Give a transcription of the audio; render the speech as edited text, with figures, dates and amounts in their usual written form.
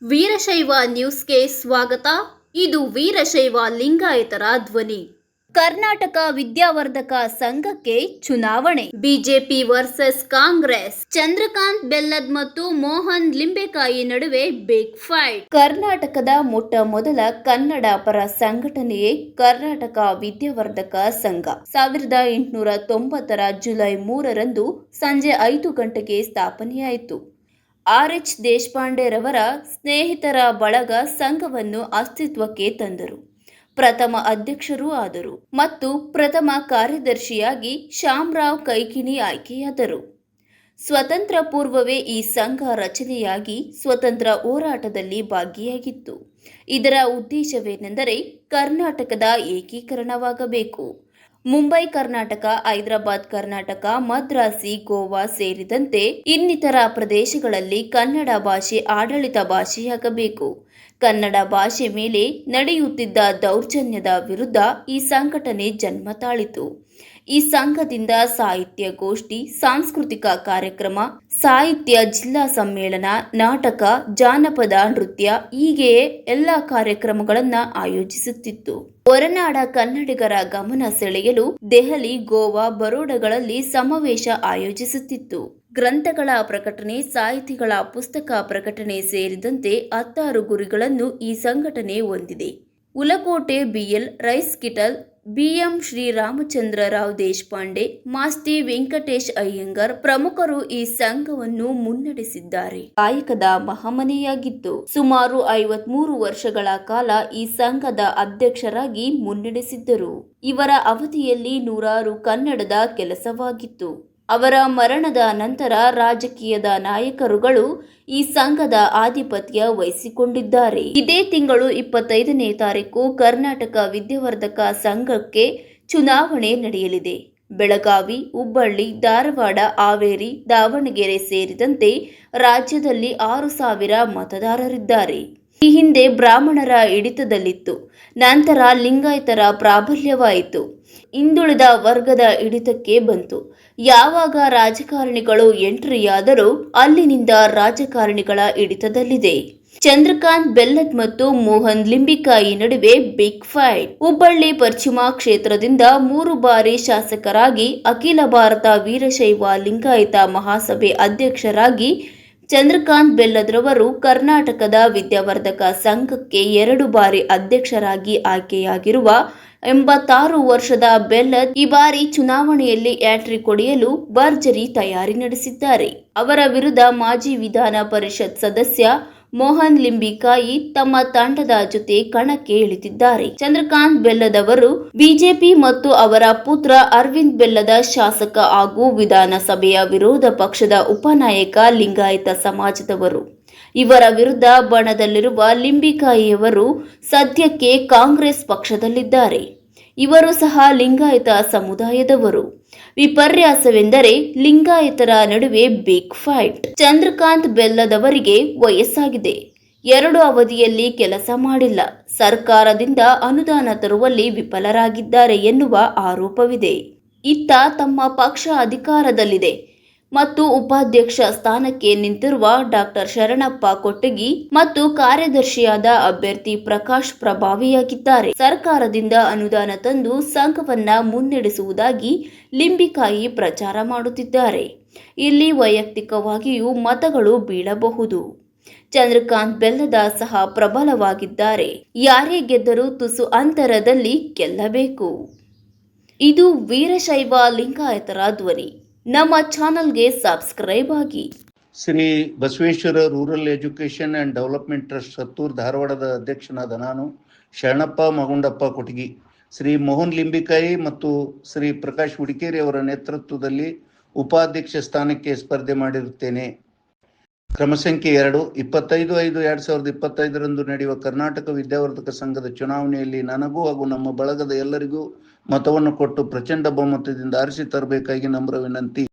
ವೀರಶೈವ ನ್ಯೂಸ್ಗೆ ಸ್ವಾಗತ. ಇದು ವೀರಶೈವ ಲಿಂಗಾಯತರ ಧ್ವನಿ. ಕರ್ನಾಟಕ ವಿದ್ಯಾವರ್ಧಕ ಸಂಘಕ್ಕೆ ಚುನಾವಣೆ. BJP versus Congress. ಚಂದ್ರಕಾಂತ್ ಬೆಲ್ಲದ್ ಮತ್ತು ಮೋಹನ್ ಲಿಂಬೆಕಾಯಿ ನಡುವೆ ಬಿಗ್ ಫೈಟ್. ಕರ್ನಾಟಕದ ಮೊಟ್ಟ ಮೊದಲ ಕನ್ನಡ ಪರ ಸಂಘಟನೆಯೇ ಕರ್ನಾಟಕ ವಿದ್ಯಾವರ್ಧಕ ಸಂಘ 1890 ಜುಲೈ 3ರಂದು ಸಂಜೆ 5 ಗಂಟೆಗೆ ಸ್ಥಾಪನೆಯಾಯಿತು. RH ದೇಶಪಾಂಡೆರವರ ಸ್ನೇಹಿತರ ಬಳಗ ಸಂಘವನ್ನು ಅಸ್ತಿತ್ವಕ್ಕೆ ತಂದರು. ಪ್ರಥಮ ಅಧ್ಯಕ್ಷರೂ ಆದರು ಮತ್ತು ಪ್ರಥಮ ಕಾರ್ಯದರ್ಶಿಯಾಗಿ ಶ್ಯಾಮರಾವ್ ಕೈಕಿಣಿ ಆಯ್ಕೆಯಾದರು. ಸ್ವತಂತ್ರ ಪೂರ್ವವೇ ಈ ಸಂಘ ರಚನೆಯಾಗಿ ಸ್ವತಂತ್ರ ಹೋರಾಟದಲ್ಲಿ ಭಾಗಿಯಾಗಿತ್ತು. ಇದರ ಉದ್ದೇಶವೇನೆಂದರೆ ಕರ್ನಾಟಕದ ಏಕೀಕರಣವಾಗಬೇಕು. ಮುಂಬೈ ಕರ್ನಾಟಕ, ಹೈದರಾಬಾದ್ ಕರ್ನಾಟಕ, ಮದ್ರಾಸಿ, ಗೋವಾ ಸೇರಿದಂತೆ ಇನ್ನಿತರ ಪ್ರದೇಶಗಳಲ್ಲಿ ಕನ್ನಡ ಭಾಷೆ ಆಡಳಿತ ಭಾಷೆಯಾಗಬೇಕು. ಕನ್ನಡ ಭಾಷೆ ಮೇಲೆ ನಡೆಯುತ್ತಿದ್ದ ದೌರ್ಜನ್ಯದ ವಿರುದ್ಧ ಈ ಸಂಘಟನೆ ಜನ್ಮ ತಾಳಿತು. ಈ ಸಂಘದಿಂದ ಸಾಹಿತ್ಯ ಗೋಷ್ಠಿ, ಸಾಂಸ್ಕೃತಿಕ ಕಾರ್ಯಕ್ರಮ, ಸಾಹಿತ್ಯ ಜಿಲ್ಲಾ ಸಮ್ಮೇಳನ, ನಾಟಕ, ಜಾನಪದ ನೃತ್ಯ ಹೀಗೆಯೇ ಎಲ್ಲ ಕಾರ್ಯಕ್ರಮಗಳನ್ನು ಆಯೋಜಿಸುತ್ತಿತ್ತು. ಹೊರನಾಡ ಕನ್ನಡಿಗರ ಗಮನ ಸೆಳೆಯಲು ದೆಹಲಿ, ಗೋವಾ, ಬರೋಡಗಳಲ್ಲಿ ಸಮಾವೇಶ ಆಯೋಜಿಸುತ್ತಿತ್ತು. ಗ್ರಂಥಗಳ ಪ್ರಕಟಣೆ, ಸಾಹಿತಿಗಳ ಪುಸ್ತಕ ಪ್ರಕಟಣೆ ಸೇರಿದಂತೆ 16 ಗುರಿಗಳನ್ನು ಈ ಸಂಘಟನೆ ಹೊಂದಿದೆ. ಉಲಕೋಟೆ BL Rice Kittel, BM Sriramachandra Rao Deshpande, Masti Venkatesh Iyengar ಪ್ರಮುಖರು ಈ ಸಂಘವನ್ನು ಮುನ್ನಡೆಸಿದ್ದಾರೆ. ಕಾಯಕದ ಮಹಾಮನೆಯಾಗಿದ್ದು ಸುಮಾರು 53 ವರ್ಷಗಳ ಕಾಲ ಈ ಸಂಘದ ಅಧ್ಯಕ್ಷರಾಗಿ ಮುನ್ನಡೆಸಿದ್ದರು. ಇವರ ಅವಧಿಯಲ್ಲಿ ನೂರಾರು ಕನ್ನಡದ ಕೆಲಸವಾಗಿತ್ತು. ಅವರ ಮರಣದ ನಂತರ ರಾಜಕೀಯದ ನಾಯಕರುಗಳು ಈ ಸಂಘದ ಆಧಿಪತ್ಯ ವಹಿಸಿಕೊಂಡಿದ್ದಾರೆ. ಇದೇ ತಿಂಗಳು 25ನೇ ತಾರೀಕು ಕರ್ನಾಟಕ ವಿದ್ಯಾವರ್ಧಕ ಸಂಘಕ್ಕೆ ಚುನಾವಣೆ ನಡೆಯಲಿದೆ. ಬೆಳಗಾವಿ, ಹುಬ್ಬಳ್ಳಿ, ಧಾರವಾಡ, ಹಾವೇರಿ, ದಾವಣಗೆರೆ ಸೇರಿದಂತೆ ರಾಜ್ಯದಲ್ಲಿ 6,000 ಮತದಾರರಿದ್ದಾರೆ. ಈ ಹಿಂದೆ ಬ್ರಾಹ್ಮಣರ ಹಿಡಿತದಲ್ಲಿತ್ತು. ನಂತರ ಲಿಂಗಾಯತರ ಪ್ರಾಬಲ್ಯವಾಯಿತು. ಹಿಂದುಳಿದ ವರ್ಗದ ಹಿಡಿತಕ್ಕೆ ಬಂತು. ಯಾವಾಗ ರಾಜಕಾರಣಿಗಳು ಎಂಟ್ರಿಯಾದರೋ ಅಲ್ಲಿನಿಂದ ರಾಜಕಾರಣಿಗಳ ಹಿಡಿತದಲ್ಲಿದೆ. ಚಂದ್ರಕಾಂತ್ ಬೆಲ್ಲದ್ ಮತ್ತು ಮೋಹನ್ ಲಿಂಬೆಕಾಯಿ ನಡುವೆ ಬಿಗ್ ಫೈಟ್. ಹುಬ್ಬಳ್ಳಿ ಪಶ್ಚಿಮ ಕ್ಷೇತ್ರದಿಂದ 3 ಬಾರಿ ಶಾಸಕರಾಗಿ ಅಖಿಲ ಭಾರತ ವೀರಶೈವ ಲಿಂಗಾಯತ ಮಹಾಸಭೆ ಅಧ್ಯಕ್ಷರಾಗಿ ಚಂದ್ರಕಾಂತ್ ಬೆಲ್ಲದ್ರವರು ಕರ್ನಾಟಕದ ವಿದ್ಯಾವರ್ಧಕ ಸಂಘಕ್ಕೆ 2 ಬಾರಿ ಅಧ್ಯಕ್ಷರಾಗಿ ಆಯ್ಕೆಯಾಗಿರುವ 86 ವರ್ಷದ ಬೆಲ್ಲದ್ ಈ ಬಾರಿ ಚುನಾವಣೆಯಲ್ಲಿ ಹ್ಯಾಟ್ರಿಕ್ ಹೊಡೆಯಲು ಭರ್ಜರಿ ತಯಾರಿ ನಡೆಸಿದ್ದಾರೆ. ಅವರ ವಿರುದ್ಧ ಮಾಜಿ ವಿಧಾನ ಪರಿಷತ್ ಸದಸ್ಯ ಮೋಹನ್ ಲಿಂಬೆಕಾಯಿ ತಮ್ಮ ತಂಡದ ಜೊತೆ ಕಣಕ್ಕೆ ಇಳಿದಿದ್ದಾರೆ. ಚಂದ್ರಕಾಂತ್ ಬೆಲ್ಲದ್ ಅವರು ಬಿಜೆಪಿ ಮತ್ತು ಅವರ ಪುತ್ರ ಅರವಿಂದ್ ಬೆಲ್ಲದ್ ಶಾಸಕ ಹಾಗೂ ವಿಧಾನಸಭೆಯ ವಿರೋಧ ಪಕ್ಷದ ಉಪನಾಯಕ ಲಿಂಗಾಯತ ಸಮಾಜದವರು. ಇವರ ವಿರುದ್ಧ ಬಣದಲ್ಲಿರುವ ಲಿಂಬೆಕಾಯಿಯವರು ಸದ್ಯಕ್ಕೆ ಕಾಂಗ್ರೆಸ್ ಪಕ್ಷದಲ್ಲಿದ್ದಾರೆ. ಇವರು ಸಹ ಲಿಂಗಾಯತ ಸಮುದಾಯದವರು. ವಿಪರ್ಯಾಸವೆಂದರೆ ಲಿಂಗಾಯತರ ನಡುವೆ ಬಿಗ್ ಫೈಟ್. ಚಂದ್ರಕಾಂತ್ ಬೆಲ್ಲದ್ ಅವರಿಗೆ ವಯಸ್ಸಾಗಿದೆ. 2 ಅವಧಿಯಲ್ಲಿ ಕೆಲಸ ಮಾಡಿಲ್ಲ. ಸರ್ಕಾರದಿಂದ ಅನುದಾನ ತರುವಲ್ಲಿ ವಿಫಲರಾಗಿದ್ದಾರೆ ಎನ್ನುವ ಆರೋಪವಿದೆ. ಇತ್ತ ತಮ್ಮ ಪಕ್ಷ ಅಧಿಕಾರದಲ್ಲಿದೆ ಮತ್ತು ಉಪಾಧ್ಯಕ್ಷ ಸ್ಥಾನಕ್ಕೆ ನಿಂತಿರುವ ಡಾಕ್ಟರ್ ಶರಣಪ್ಪ ಕೊಟ್ಟಗಿ ಮತ್ತು ಕಾರ್ಯದರ್ಶಿಯಾದ ಅಭ್ಯರ್ಥಿ ಪ್ರಕಾಶ್ ಪ್ರಭಾವಿಯಾಗಿದ್ದಾರೆ. ಸರ್ಕಾರದಿಂದ ಅನುದಾನ ತಂದು ಸಂಘವನ್ನ ಮುನ್ನಡೆಸುವುದಾಗಿ ಲಿಂಬೆಕಾಯಿ ಪ್ರಚಾರ ಮಾಡುತ್ತಿದ್ದಾರೆ. ಇಲ್ಲಿ ವೈಯಕ್ತಿಕವಾಗಿಯೂ ಮತಗಳು ಬೀಳಬಹುದು. ಚಂದ್ರಕಾಂತ್ ಬೆಲ್ಲದ್ ಸಹ ಪ್ರಬಲವಾಗಿದ್ದಾರೆ. ಯಾರೇ ಗೆದ್ದರೂ ತುಸು ಅಂತರದಲ್ಲಿ ಗೆಲ್ಲಬೇಕು. ಇದು ವೀರಶೈವ ಲಿಂಗಾಯತರ ಧ್ವನಿ. ನಮ್ಮ ಚಾನಲ್ಗೆ ಸಬ್ಸ್ಕ್ರೈಬ್ ಆಗಿ. Shri Basaveshwara rural education and development trust Sattur ಧಾರವಾಡದ ಅಧ್ಯಕ್ಷನಾದ ನಾನು ಶರಣಪ್ಪ ಮಗುಂಡಪ್ಪ ಕೊಟಗಿ ಶ್ರೀ ಮೋಹನ್ ಲಿಂಬೆಕಾಯಿ ಮತ್ತು ಶ್ರೀ ಪ್ರಕಾಶ್ ಹುಡಿಕೇರಿ ಅವರ ನೇತೃತ್ವದಲ್ಲಿ ಉಪಾಧ್ಯಕ್ಷ ಸ್ಥಾನಕ್ಕೆ ಸ್ಪರ್ಧೆ ಮಾಡಿರುತ್ತೇನೆ. ಕ್ರಮ ಸಂಖ್ಯೆ 2 25/5/2025 ನಡೆಯುವ ಕರ್ನಾಟಕ ವಿದ್ಯಾವರ್ಧಕ ಸಂಘದ ಚುನಾವಣೆಯಲ್ಲಿ ನನಗೂ ಹಾಗೂ ನಮ್ಮ ಬಳಗದ ಎಲ್ಲರಿಗೂ ಮತವನ್ನು ಕೊಟ್ಟು ಪ್ರಚಂಡ ಬಹುಮತದಿಂದ ಆರಿಸಿ ತರಬೇಕಾಗಿ ನಮ್ರ ವಿನಂತಿ.